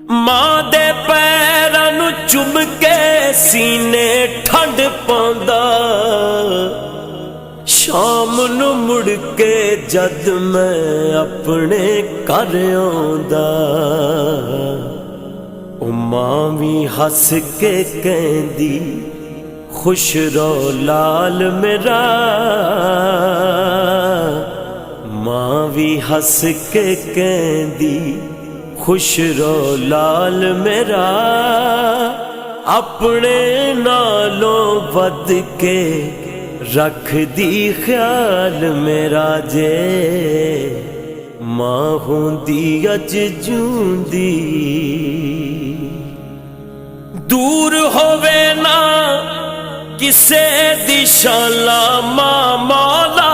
मां दे पैरां नूं चुम के सीने ठंड पाउंदा, शाम नूं मुड़ के जद मैं अपने घर आउंदा। ओ मां भी हस के कहंदी खुश रहो लाल मेरा, मां भी हस के कहंदी खुश रहो लाल मेरा। अपने नालों वध के रख दी ख्याल मेरा जे, मां होंदी अज जूंदी। दूर होवे ना किसे दी शाला मां मौला,